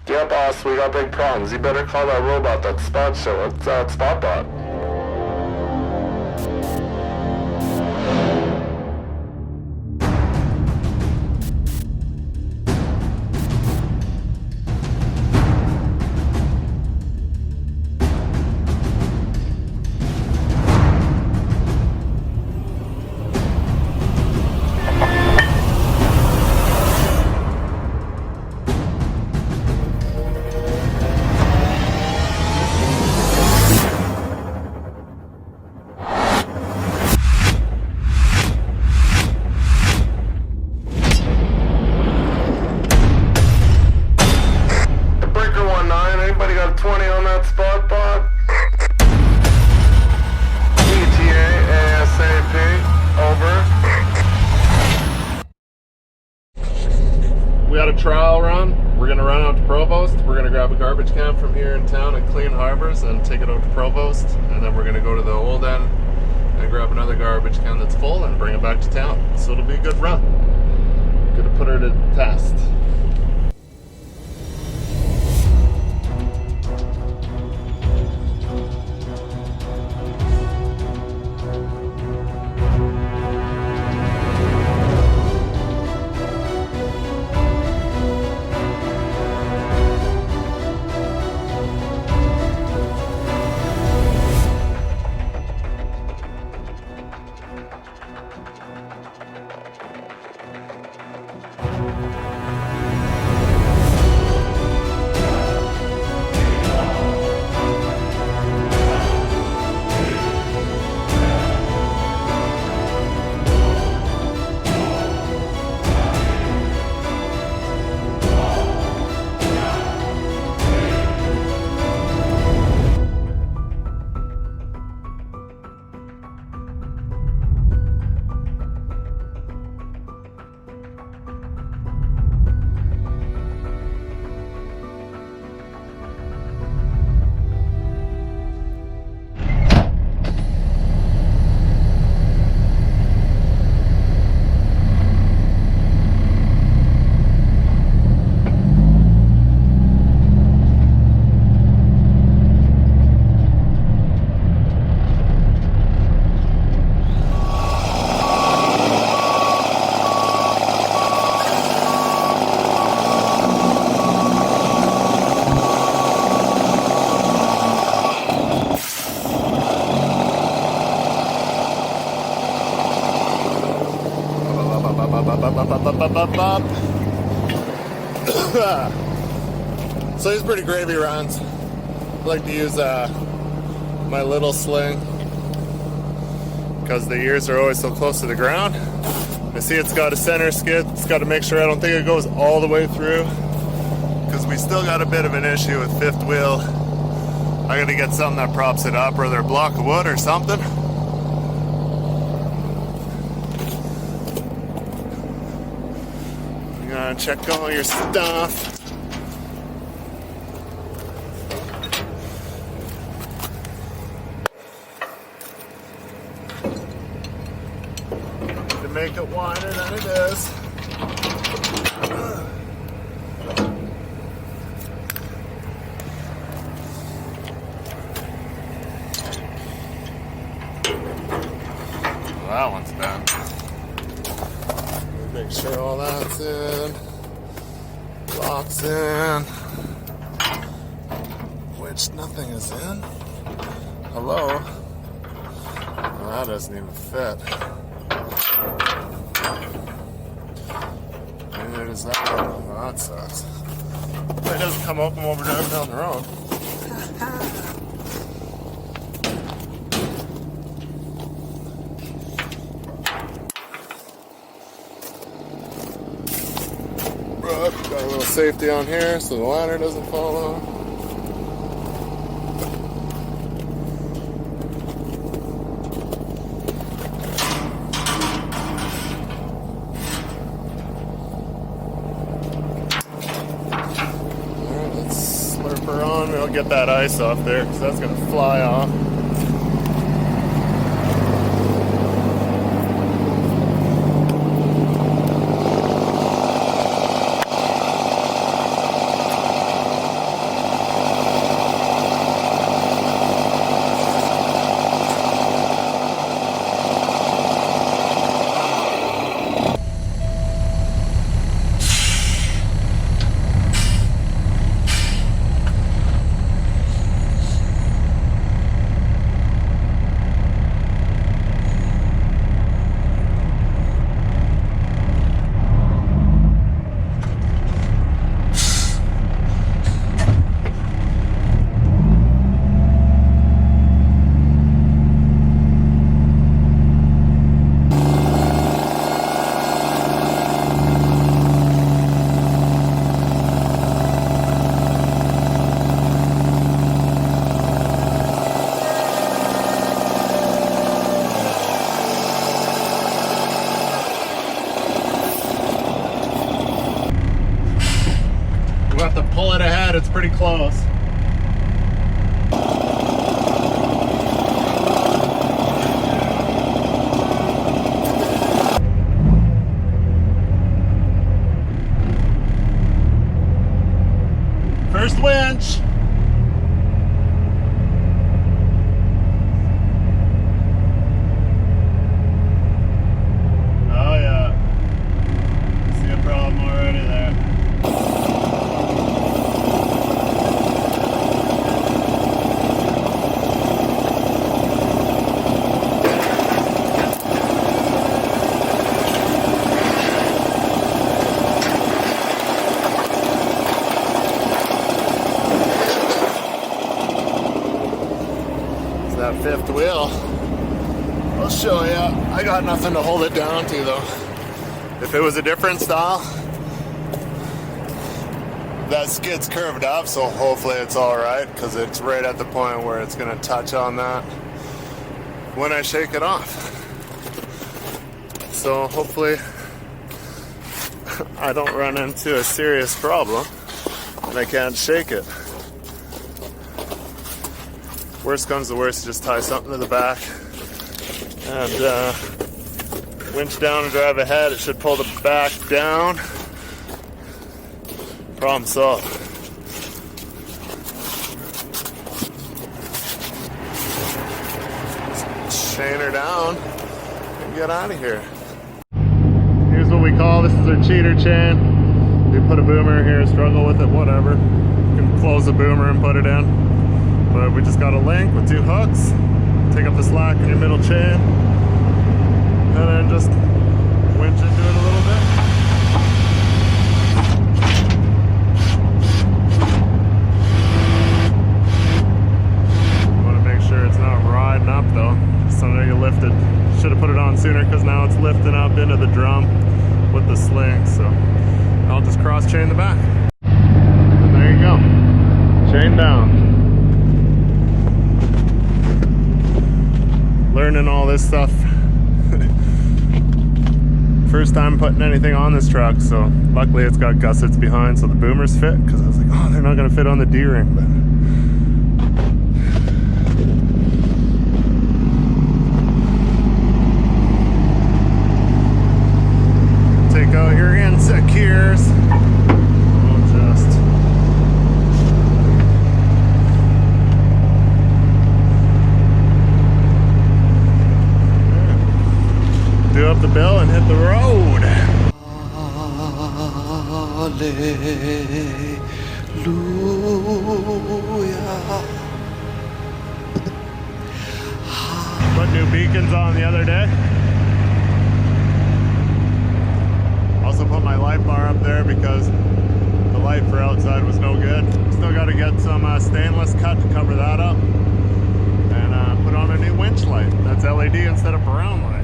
Yeah, boss, we got big problems. You better call that robot, that spot show. It's Spotbot. Anybody got 20 on that spot bot? ETA ASAP. Over. We got a trial run. We're gonna run out to Provost. We're gonna grab a garbage can from here in town at Clean Harbors and take it out to Provost. And then we're gonna go to the old end and grab another garbage can that's full and bring it back to town. So it'll be a good run. Gonna put her to the test. So these pretty gravy runs. I like to use my little sling because the ears are always so close to the ground. I see it's got a center skid. It's got to make sure I don't think it goes all the way through because we still got a bit of an issue with fifth wheel. I gotta get something that props it up, or either a block of wood or something. You gotta check all your stuff. To make it wider than it is. That one's done. Make sure all that's in. Locks in. Which nothing is in. Hello? Well, that doesn't even fit. Neither does that one. Well, that sucks. It doesn't come open while we're driving down the road. Got a little safety on here so the ladder doesn't fall off. Alright, let's slurp her on. We'll get that ice off there because that's going to fly off. it ahead, it's pretty close. First winch. Oh yeah. See a problem already there. That fifth wheel, I'll show you. I got nothing to hold it down to though. If it was a different style, that skid's curved up, so hopefully it's all right because it's right at the point where it's gonna touch on that when I shake it off. So hopefully I don't run into a serious problem and I can't shake it. Worst comes to worst, just tie something to the back and winch down and drive ahead. It should pull the back down. Problem solved. Chain her down and get out of here. Here's what we call, this is our cheater chain. We put a boomer here, struggle with it, whatever. You can close the boomer and put it in. But we just got a link with 2 hooks, take up the slack in your middle chain, and then just winch into it a little bit. You want to make sure it's not riding up though. Sometimes you lift it, should have put it on sooner because now it's lifting up into the drum with the sling. So I'll just cross chain the back. And there you go, chain down. Learning all this stuff. First time putting anything on this truck, so luckily it's got gussets behind so the boomers fit, because I was like, oh, they're not going to fit on the D-ring, but take out your insecures. We'll just do up the bill and hit the road. Hallelujah. Put new beacons on the other day. Also put my light bar up there because the light for outside was no good. Still got to get some stainless cut to cover that up. And put on a new winch light. That's LED instead of brown light.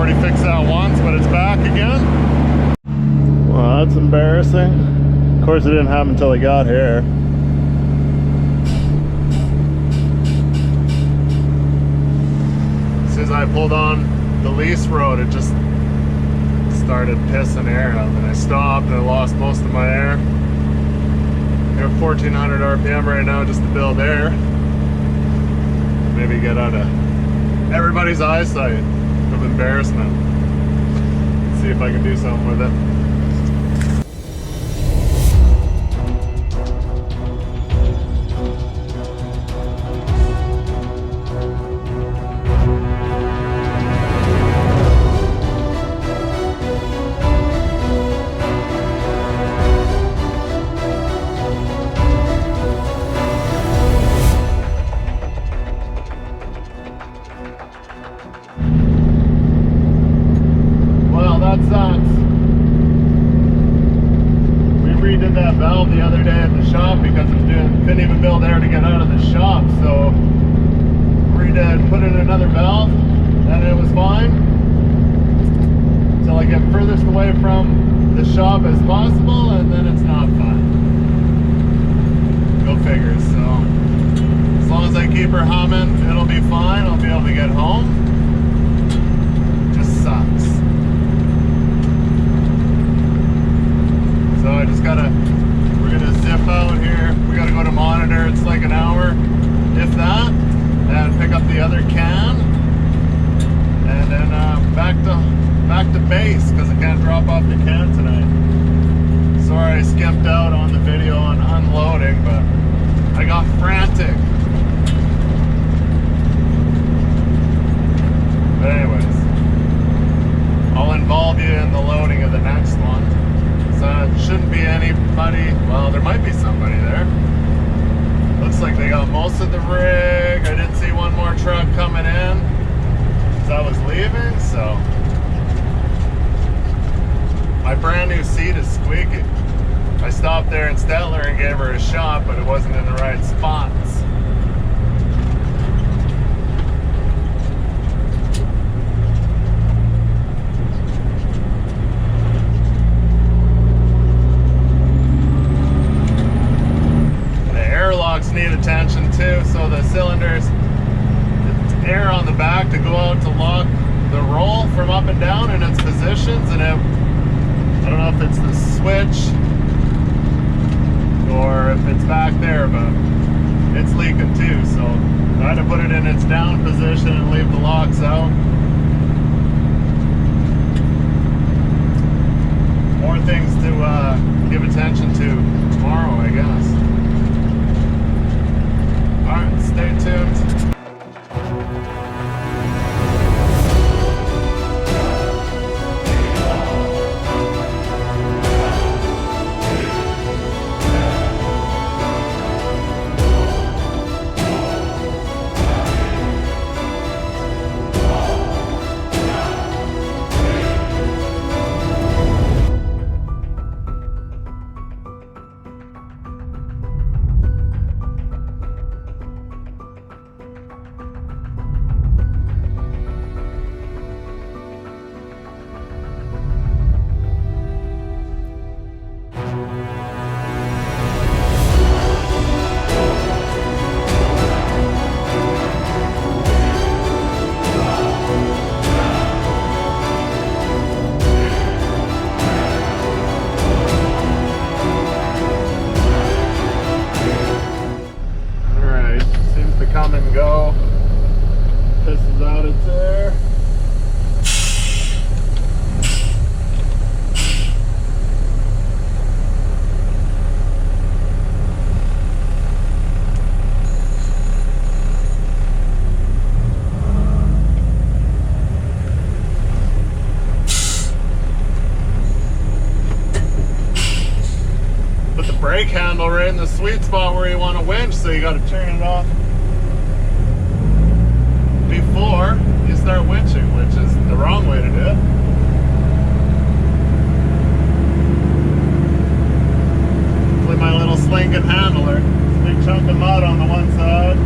already fixed that once, but it's back again. Well, that's embarrassing. Of course, it didn't happen until I got here. As soon as I pulled on the lease road, it just started pissing air out, and I stopped and I lost most of my air. We're at 1400 RPM right now just to build air. Maybe get out of everybody's eyesight of embarrassment. See if I can do something with it. Redid that valve the other day at the shop because it couldn't even build air to get out of the shop, so put in another valve and it was fine until I get furthest away from the shop as possible, and then it's not fine. Go figure. So as long as I keep her humming, it'll be fine. I'll be able to get home. Just sucks. So I just we're gonna zip out here. We gotta go to Monitor. It's like an hour, if that, and pick up the other can, and then back to base because I can't drop off the can tonight. Sorry I skipped out on the video on unloading, but I got frantic. But anyways, I'll involve you in the loading of the next one. It shouldn't be anybody. Well, there might be somebody there. Looks like they got most of the rig. I didn't see one more truck coming in as I was leaving, so my brand new seat is squeaky. I stopped there in Stettler and gave her a shot, but it wasn't in the right spots. Need attention too, so the cylinders, it's air on the back to go out to lock the roll from up and down in its positions, and I don't know if it's the switch or if it's back there, but it's leaking too, so I had to put it in its down position and leave the locks out. More things to give attention to tomorrow, I guess. Alright, stay tuned. Come and go. Pisses out its air. Put the brake handle right in the sweet spot where you want to winch, so you got to turn it off before you start winching, which is the wrong way to do it. Hopefully my little slinking handler, big chunk of mud on the one side.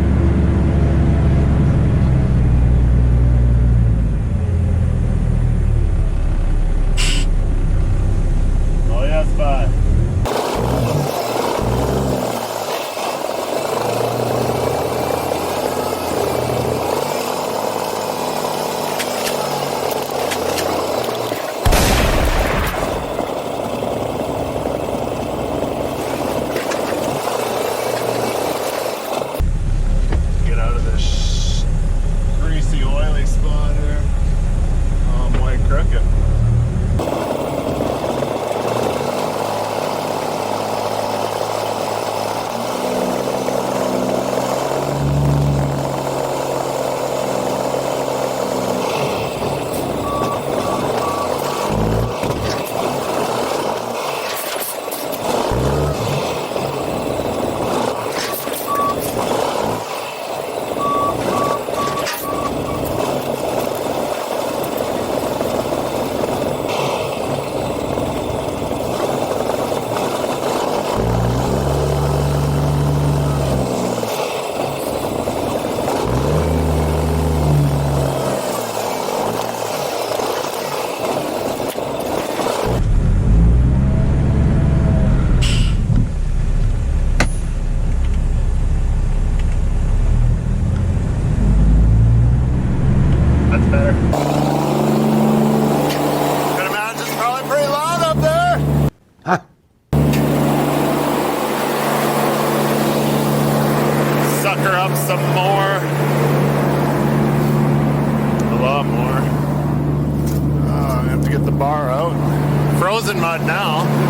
mud now.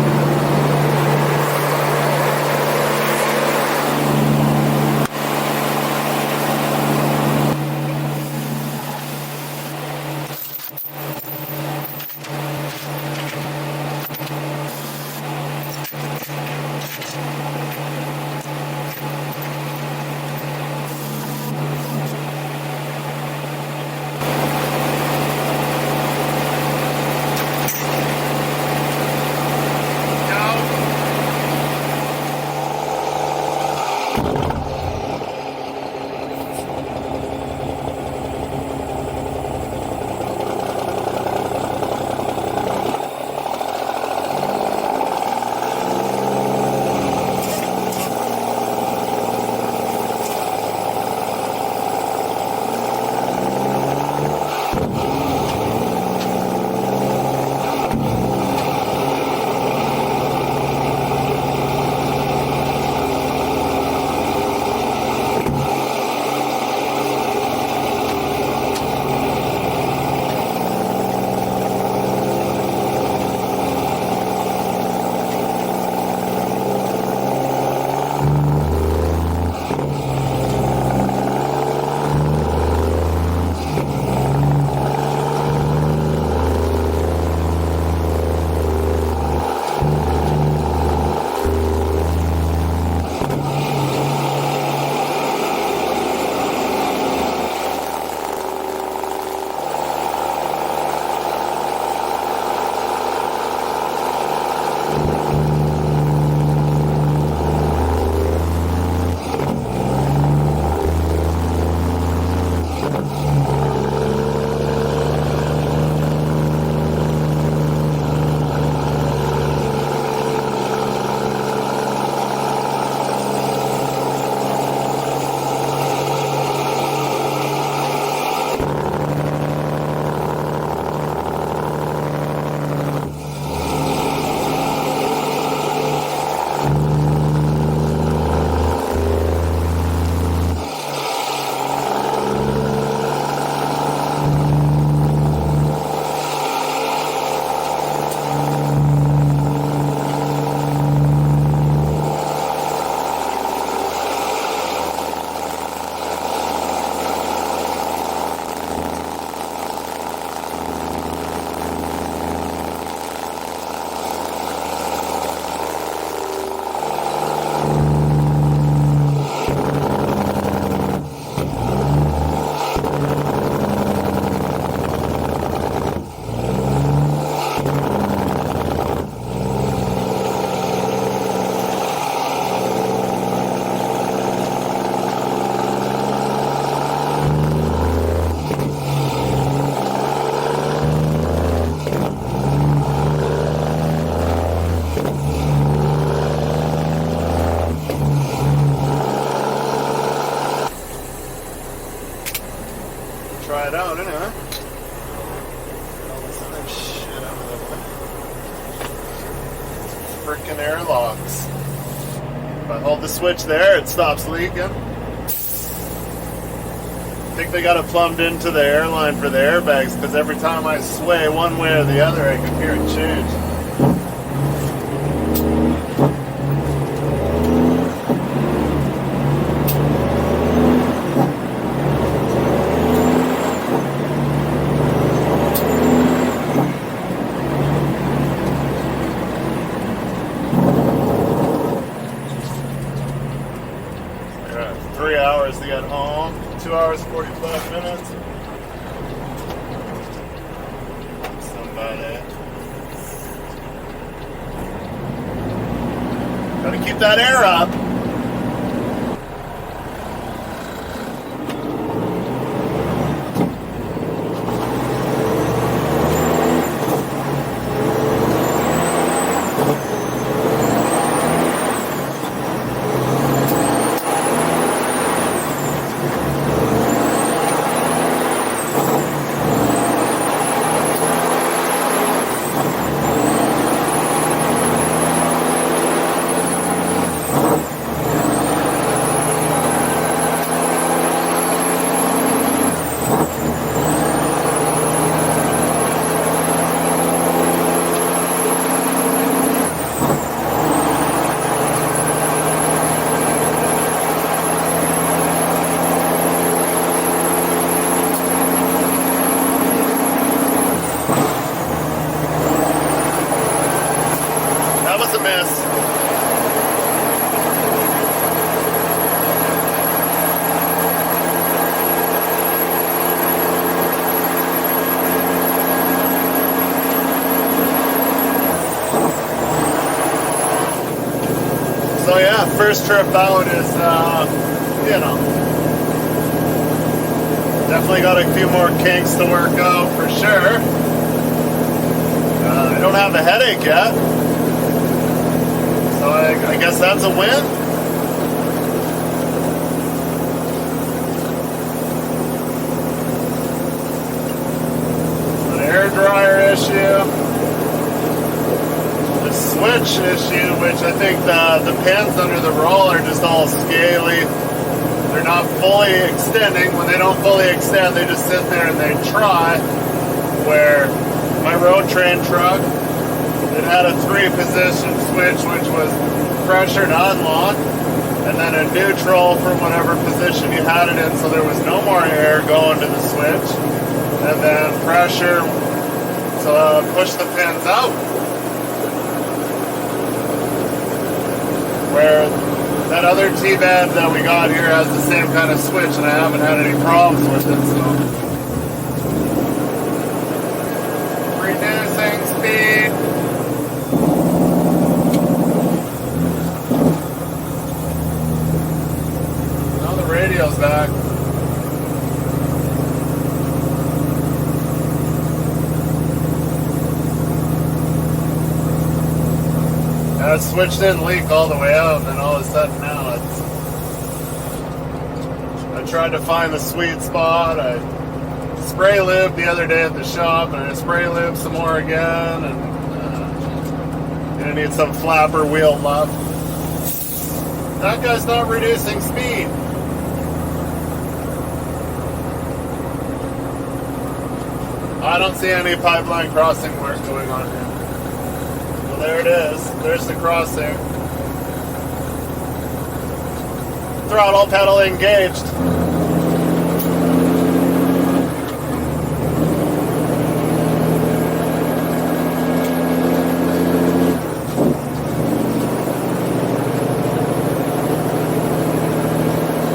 Try it out, anyway. All this other shit out of the frickin' airlocks. If I hold the switch there, it stops leaking. I think they got it plumbed into the airline for the airbags, because every time I sway one way or the other, I can hear it change. I got 3 hours to get home, 2 hours 45 minutes. Somebody. Gotta keep that air up. So yeah, first trip out is, you know, definitely got a few more kinks to work out for sure. I don't have a headache yet, so I guess that's a win. An air dryer issue. The switch issue, which I think the pins under the roll are just all scaly. They're not fully extending. When they don't fully extend, they just sit there and they try. Where my road train truck, it had a 3-position switch, which was pressure to unlock, and then a neutral from whatever position you had it in, so there was no more air going to the switch, and then pressure to push the pins out. Where that other T-bed that we got here has the same kind of switch, and I haven't had any problems with it, so. Reducing speed. Now the radio's back. That switch didn't leak all the way out, and then all of a sudden now it's... I tried to find the sweet spot. I spray lube the other day at the shop, and I spray lube some more again, and gonna need some flapper wheel left. That guy's not reducing speed. I don't see any pipeline crossing work going on here. Well, there it is. There's the crossing. Throttle pedal engaged.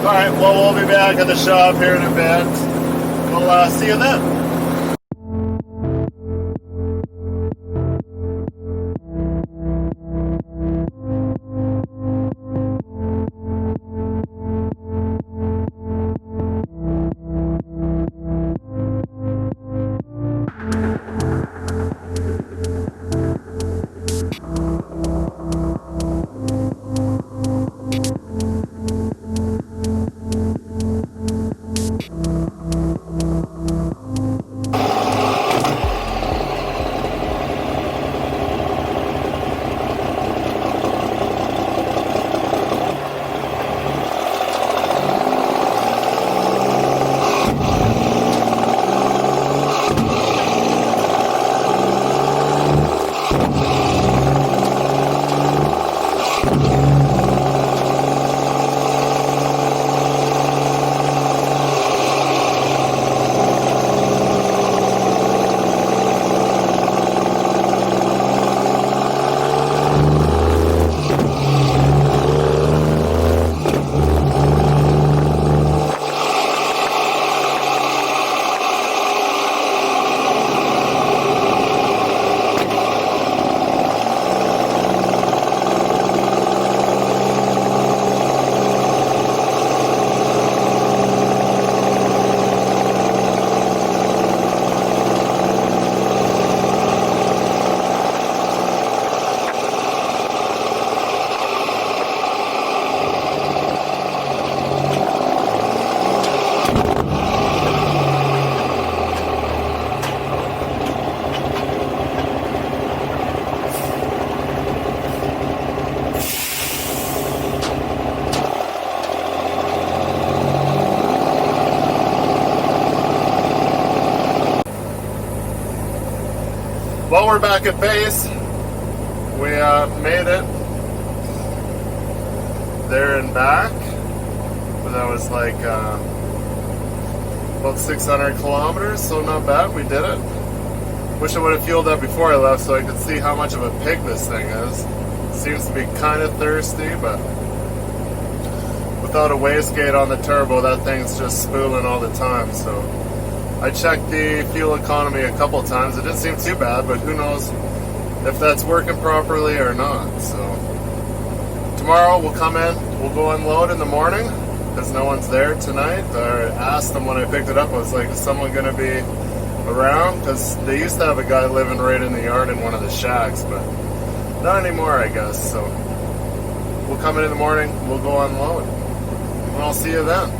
Alright, well, we'll be back at the shop here in a bit. We'll see you then. Well, we're back at base. We made it there and back. That was like about 600 kilometers, so not bad. We did it. Wish I would have fueled up before I left so I could see how much of a pig this thing is. Seems to be kind of thirsty, but without a wastegate on the turbo, that thing's just spooling all the time. So I checked the fuel economy a couple times. It didn't seem too bad, but who knows if that's working properly or not. So tomorrow we'll come in, we'll go unload in the morning because no one's there tonight. I asked them when I picked it up, I was like, is someone going to be around? Because they used to have a guy living right in the yard in one of the shacks, but not anymore, I guess. So we'll come in the morning, we'll go unload, and I'll see you then.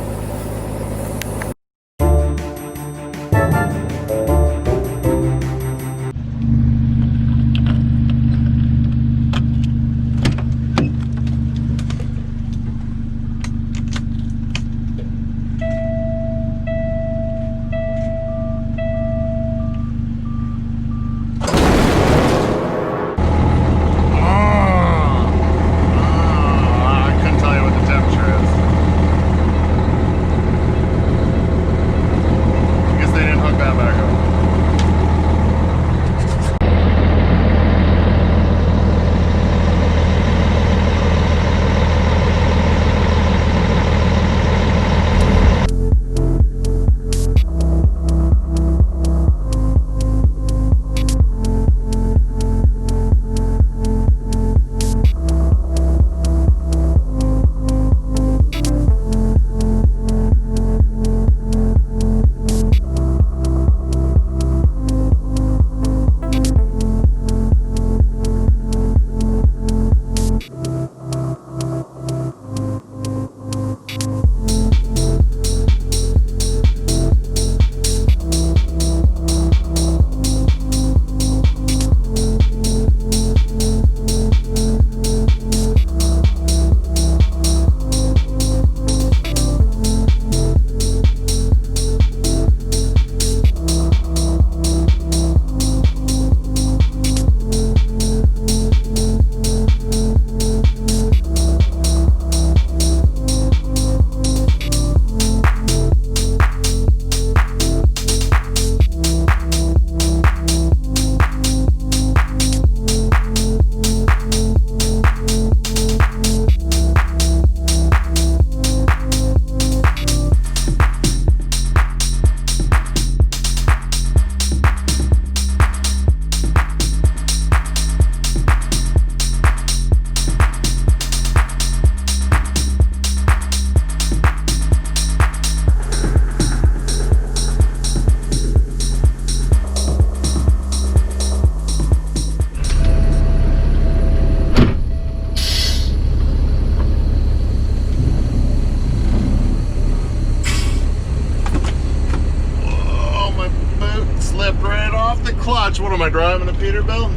What am I driving, a Peterbilt?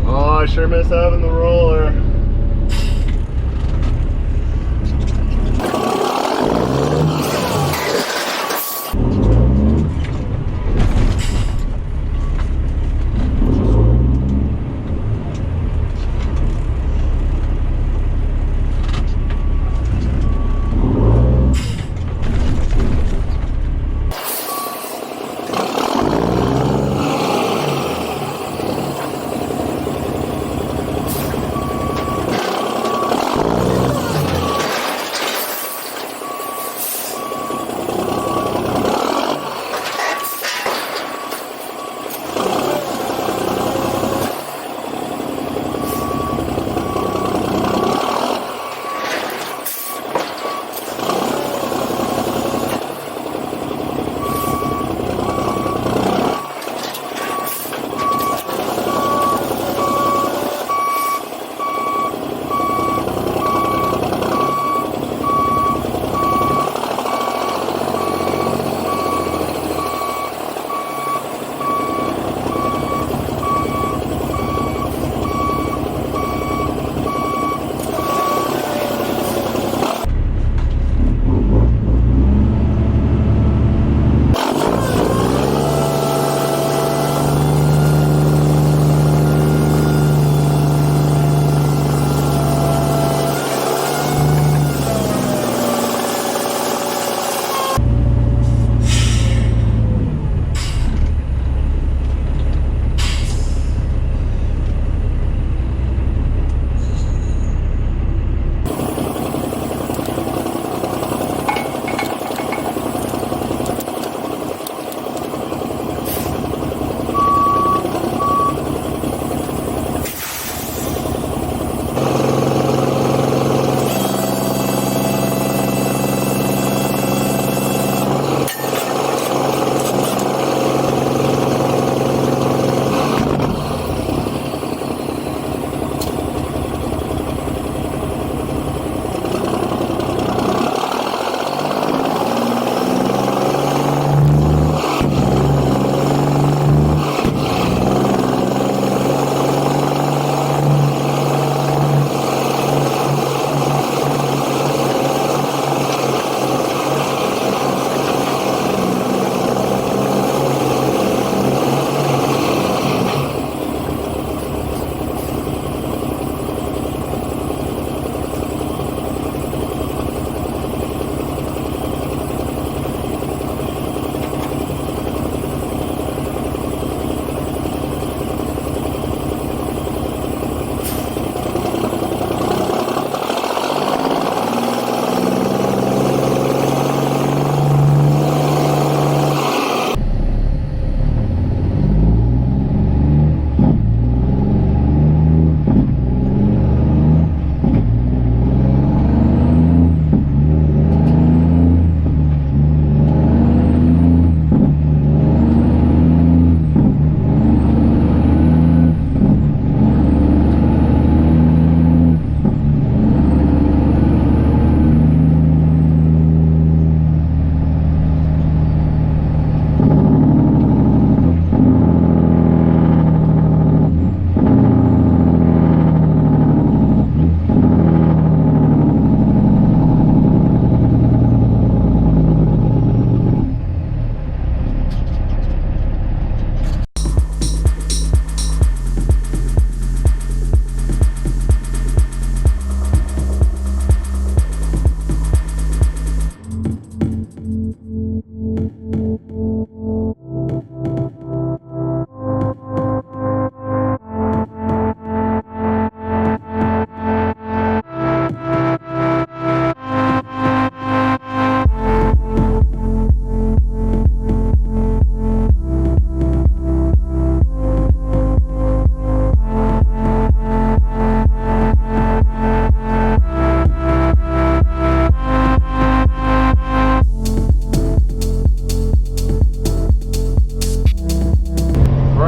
Oh, I sure miss having the roller.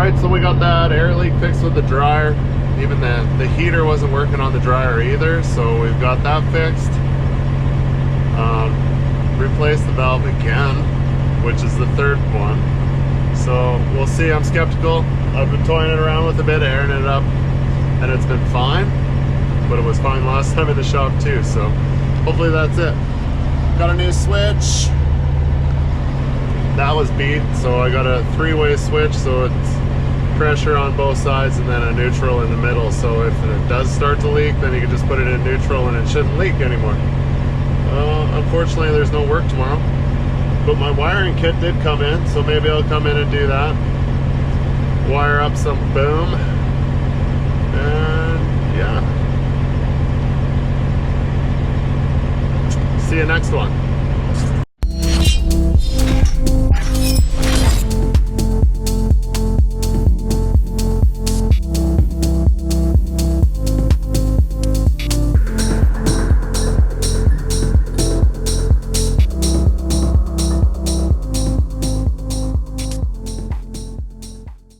Alright, so we got that air leak fixed with the dryer. Even the heater wasn't working on the dryer either, so we've got that fixed. Replaced the valve again, which is the third one. So we'll see. I'm skeptical. I've been toying it around with a bit, airing it up, and it's been fine. But it was fine last time in the shop too, so hopefully that's it. Got a new switch. That was beat, so I got a 3-way switch, so it's pressure on both sides and then a neutral in the middle. So if it does start to leak, then you can just put it in neutral and it shouldn't leak anymore. Unfortunately, there's no work tomorrow, but my wiring kit did come in, so maybe I'll come in and do that. Wire up some boom, and yeah. See you next one.